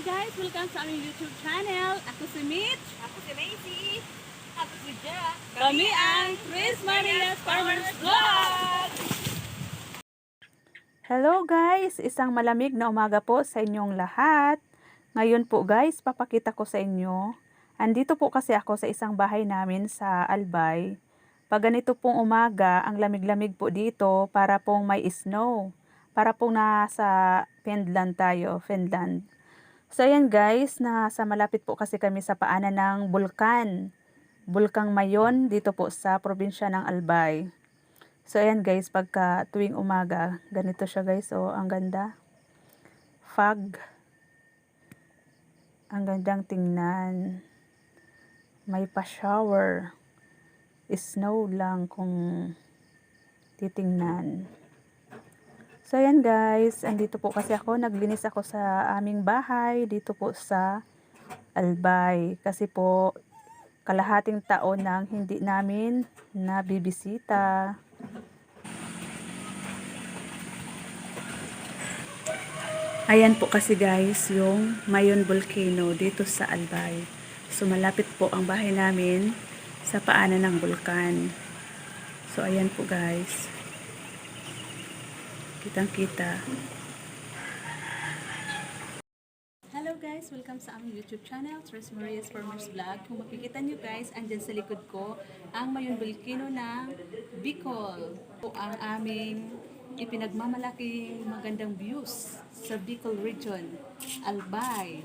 guys! Welcome sa aming YouTube channel. Ako si Mitch. Ako si Macy. Ako si Jack. Kami ang Chris Maria's Farmers Vlog! Hello guys! Isang malamig na umaga po sa inyong lahat. Ngayon po guys, papakita ko sa inyo. Andito po kasi ako sa isang bahay namin sa Albay. Pag ganito pong umaga, ang lamig-lamig po dito para pong may snow. Para pong nasa Finland tayo, Finland. So ayan guys, nasa malapit po kasi kami sa paanan ng bulkan. Bulkang Mayon dito po sa probinsya ng Albay. So ayan guys, pagka tuwing umaga, ganito siya guys. So ang ganda. Fog. Ang gandang tingnan. May pa-shower. Snow lang kung titingnan. So ayan guys, andito po kasi ako, naglinis ako sa aming bahay dito po sa Albay. Kasi po kalahating taon nang hindi namin nabibisita. Ayan po kasi guys yung Mayon Volcano dito sa Albay. So malapit po ang bahay namin sa paanan ng bulkan. So ayan po guys. Kitang-kita. Hello guys! Welcome sa aming YouTube channel, Chris Maria's Farmers Vlog. Kung makikita nyo guys, andyan sa likod ko ang Mayon Volcano ng Bicol. Po ang aming ipinagmamalaking magandang views sa Bicol region, Albay,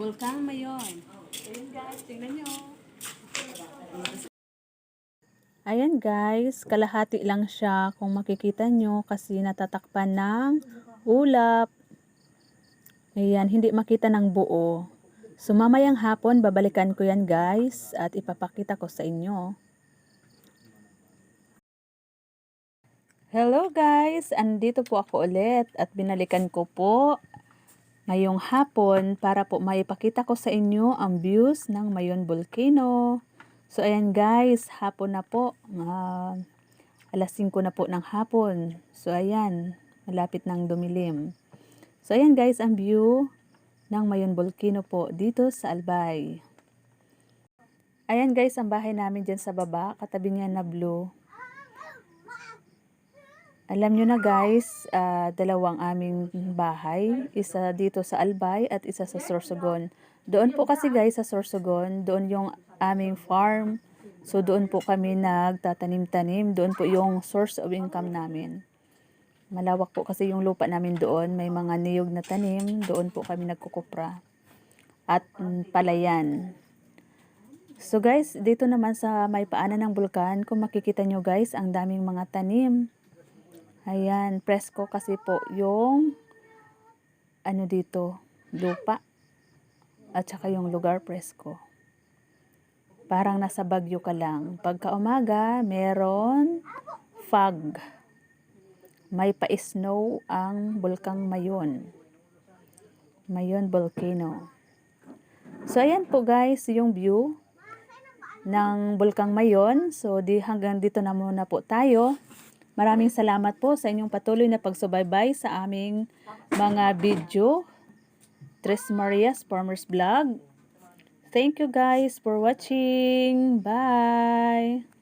Bulkang Mayon. Ayun guys, tingnan nyo. Ayan guys, kalahati lang siya kung makikita nyo kasi natatakpan ng ulap. Ayan, hindi makita ng buo. So mamayang hapon, babalikan ko yan guys at ipapakita ko sa inyo. Hello guys, andito po ako ulit at binalikan ko po ngayong hapon para po maipakita ko sa inyo ang views ng Mayon Volcano. So ayan guys, hapon na po. Alas 5 na po ng hapon. So ayan, malapit nang dumilim. So ayan guys, ang view ng Mayon Volcano po dito sa Albay. Ayan guys, ang bahay namin dyan sa baba, katabi niya na blue. Alam nyo na guys, dalawang aming bahay. Isa dito sa Albay at isa sa Sorsogon. Doon po kasi guys sa Sorsogon, doon yung aming farm. So doon po kami nagtatanim-tanim. Doon po yung source of income namin. Malawak po kasi yung lupa namin doon. May mga niyog na tanim. Doon po kami nagkukupra. At palayan. So guys, dito naman sa may paanan ng bulkan, kung makikita nyo guys, ang daming mga tanim. Ayan, presko kasi po yung ano dito, lupa. At saka yung lugar presko. Parang nasa Bagyo ka lang. Pagka umaga, meron fog. May pa-snow ang Bulkang Mayon. Mayon Volcano. So ayan po guys, yung view ng Bulkang Mayon. So hanggang dito na muna po tayo. Maraming salamat po sa inyong patuloy na pagsubaybay sa aming mga video. Tres Maria's Farmers Vlog. Thank you guys for watching. Bye!